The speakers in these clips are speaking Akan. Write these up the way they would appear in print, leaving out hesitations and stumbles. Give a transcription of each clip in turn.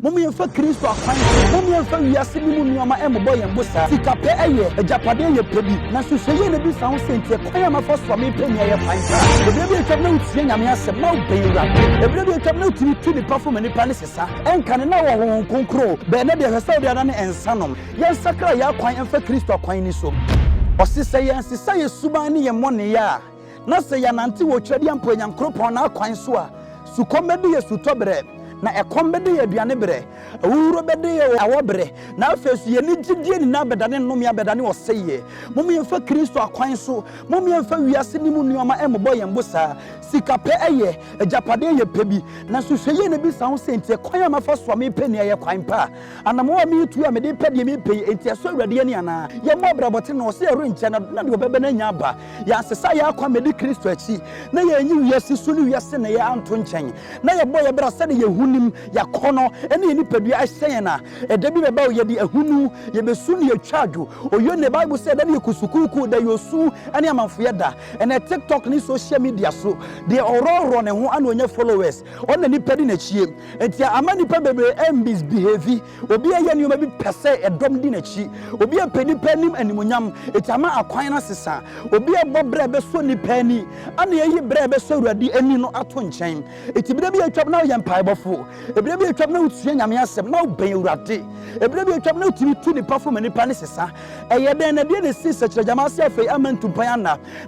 Mommy and for Christ or Christ, Mommy and for Yasimuni, and boy and Bussa, Sikape, a Japanese baby, Nasu be sound saint, I am a first for me, penny a pine. The baby can no sing, I'm as a mouth paying rap. The baby can no to the perform any palaces, and can now won't concro, Bernard has said and Sanum. Yes, Sakra, ya quite and for Christ or Quiniso. Or sister, yes, sister, Subani and 1 year. Nasa ya nanti wo twede ampo nyankropon na akwan so a sukomede ye sutobre na ekombede ye aduane bre awuro bede ye awobre na afesu ye ni gidie ni na bedane nnom ya bedane wo seye mom ye fa Kristo akwan so mom ye fa wiase ni mu nuoma embo ye mbosa sikape eye ajapade ye pebi na suhweye ne bi sawo sentie kwan ya mafa so me peni ye kwan pa anamo wa mi tu ya me de pede me pei entie so awrade ani ana ye mo brabote no se ero nche na de obebe na nya ba ya sesa ya akwa me de Kristo achi na ye nyi wiase so ni wiase na ye anto nchen na ye boy ye bra se ye hunim ya kono ene ni pedua ahyen na eda bi beba ye di ahunu ye besu ni atwadwo oyo ne Bible say da ye kusukuku da yosu ene amanfo ye da ene TikTok ni social media so de ororo ne ho ana onye followers on ni pedi na chie enti amani pa bebre mbis behave obi ye ni o ma bi pese edom di na chi obi e pedi panim animonyam enti ama akwan na sesa obi e bobre be so ni pani ana ye yi bre be so awrade ani no ato nchen enti bi da bi atwam na ye mpaibofo ebire bi atwam na utua nyame asem na oben awrade ebire bi atwam na utimi tu ni perform ni pani sesa eye den na de ne sisa kire jamase afei amantu pan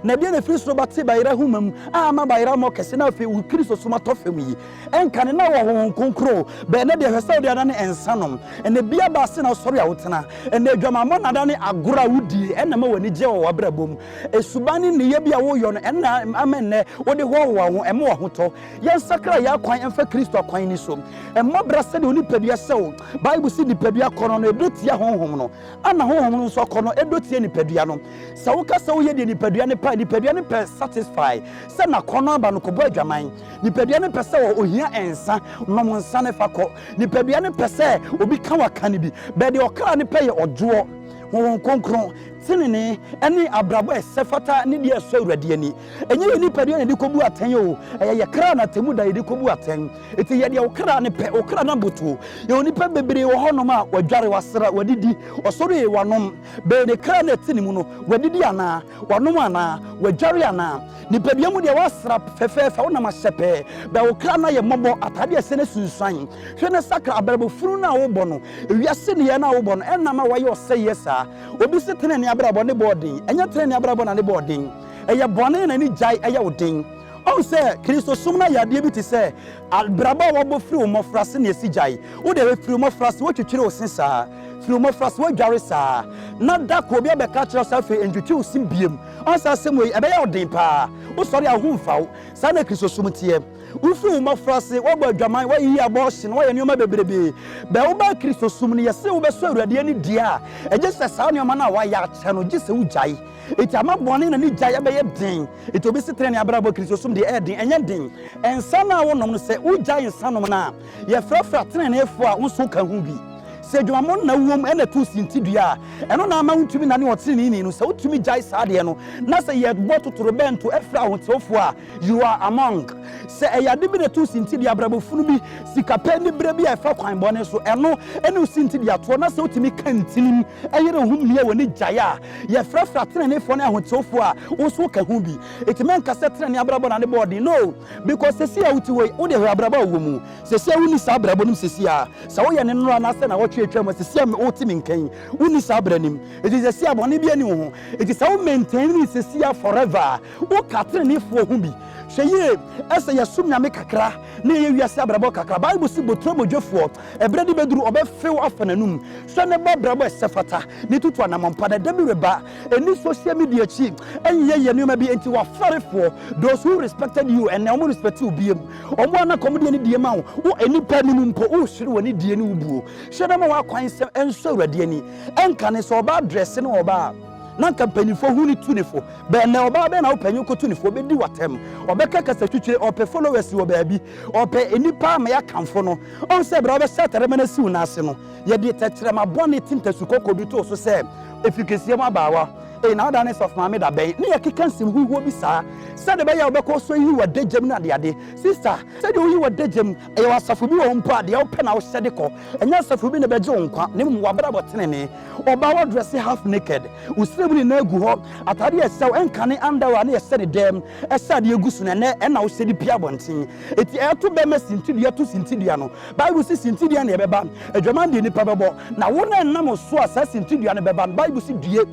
na de ne friso bate bayira humam ama bayira mo kese na afei u Kristo soma tofem yi enka ne na wo konkro be na de hwesa de ana ne ensanom ene bia ba se na sori awotena ene adwamamo na da ne agora wudi ena ma wani je wo wabrabom esubani ne ye bia wo yo no ena amenne wo de ho wo ema wo hoto ye sakra ya kwan emfa Kristo kwan ni so emma brase de oni padua sew Bible si di padua kono no edotia honhom no ana honhom no so kono edotia ni padua no se wo ka se wo ye de ni padua ne pa ni padua ne pe satisfy se na kono aba no kobo adwaman ni padua ne pe se wo ohia ensa no mo nsa ne fakọ ni padua ne pe se obi ka waka ne bi be de okra ne pe ye odwo won konkron tinene ene abrabo esefata ne de so awrade ani enye ni padua ne de kobu aten o ye kra na temu da ye de kobu aten eti ye de okra ne pe okra na boto ye oni pe bebre wo honom a wadware wasra wadidi osoro ye wanom be ne kra na tinimu no wadidi ana wanom ana wadware ana ni padua mu de wasra fefefa wona ma hyepe be okra na ye mobo atade ese ne sunsan hwe ne sakra abrabo furu na wo bo no wiase ne ye na wo bo no enna ma waye oseye sa obi setene ne abrabo ne boarding enya tene ne abrabo na ne boarding eye bone na ni jai eye odin on say Kristo sumna yade bi ti say abrabo wo bo firi mo frase ne esi jai wo de firi mo frase wo twetwere osinsa firi mo frase wo dware sa na da ko bi be ka kire sa fe entwetwe osim biem on say asem we ebe ya odin pa wo sori ahumfawo sa na Kristo sumtie ufu mo frase wo bo adwaman wo yi abortion wo ye nioma bebrebe be wo ba Kristo sumni yese wo be so awrade ani dia eje se sa nioma na wa ya che no gise wo jai eti ama bone na ni jai be ye den eti obi sitre ne abrabo Kristo sum de eden enya den ensa na wo nom no se wo jai ensa nom na ye frafra tene na efo a wo so ka hu bi se dwamon na wom ena tu sintidua eno na ama wutumi na ne otene ni no se wutumi jai saade no na se ye bototoro bento efra hotofo a you are among se eyade bi na tu sintidua brabo funu bi sikape ni bre bi efa kwan bone so eno ene sintidua to na se wutumi kantinim eyere hum ne woni jai a ye frafra tene ne fo na hotofo a wo so ka hu bi etimen ka se tene ne abrabo na ne body no because se sia wuti we wo de abrabo wo mu se sia wuni sa abrabo nim se sia sa wo ye ne no na se na wo etwa se sia me otimi nkan woni sa abranim it is sia bone bi ani ho it is how maintain se sia forever wo katre ne fo ho bi hweye ese yasum nyame kakra na ye wiase abrabo kakra Bible si botro bodwefo ebredi beduru obefew afananum so ne bobrabo esefata ne tutu anamompada da bi reba eni social media chi enye ye numa bi enti wa farefo those who respected you and now respect you biem omo na komode ni die ma wo eni panim mpo wo hwere woni die ni wubuo hwede ma wa kwan se enso awrade ani enka ne so oba address ne oba na kampanifo huni tunifo be na oba be na opanyu ko tunifo be di watem obeka kasa twitwe ope followers wo baabi ope enipa ma ya kamfo no on se bra obe setere mena siw na ase no ye de tetere ma bone tinta sukoko bi to so se efikesie ma baawa na odanes of mama da ben na yakeka nsem huhuo bi saa said be ya obekọ so yi wa dagem na ade sister said you wa dagem e wa asafo bi wo mpa ade wo pe na wo hyede kọ enya asafo bi na beje nkwa ne mu wa bra botenene oba wo dress half naked usrebuni na agu ho atade esew enkane underwear na yesede dem esade egusu na na wo hyede pia bonten eti eto be masintidua to sintidua no bible si sintidua na ebeba adwaman de nipa bebo na wo na nam so asa sintidua na beba bible si due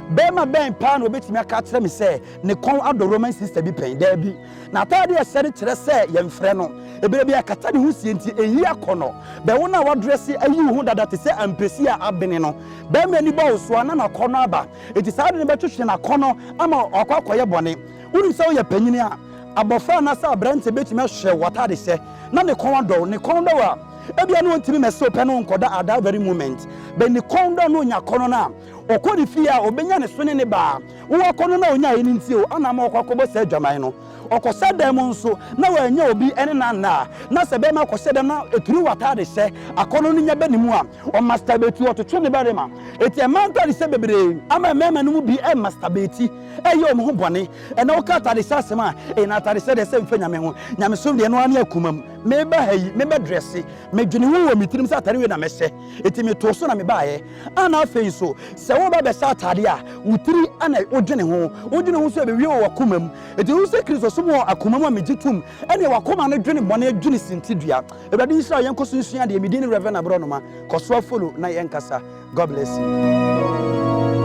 Bema ben pa no betimi aka kire me se ne kon ado Roman sister bi pen da bi na atade esere kire se yemfre no ebere bi akata ne ho sienti eyi akono be wo na wa dress ayi ho dada te se ampesi a abene no bema ni ba so na na kono aba eti saade ne betwehwe na kono ama akwakoye bone wuri se wo ye panyini a abofra na sa brante betimi ahwe watade se na ne kon ado a ebia no ntimi meso pe no nkoda at that very moment be ne kon do no nya kono na okodi fi a obenya ne sone ne ba wo kono na onya eni nti o ana ma okwakobo se adwaman no okosa dem nso na wanya obi ene na se be ma akose dem na eturu watade se akono no nya banimu a o masturbate ototwe ne bare ma eti e man tade se bebre ama mema no mu bi e masturbate e yo mo ho bone e na okata de sase ma e na tade se de se mfa nyame ho nyame so de no ane akumam meba hayi meba dresse medwene wo wo mitirim sa atare we na mehye eti me to so na me baaye ana afei so se wo ba be sa atare a wutiri ana odwene ho so be wi wo wakumam eti wo se Kristo so mo akumam a megitum ene wakoma na dwene bone adwene sintidua ebade Israel yenko so nsua de medini Reverend Abronoma koso follow na yenkasa. God bless you.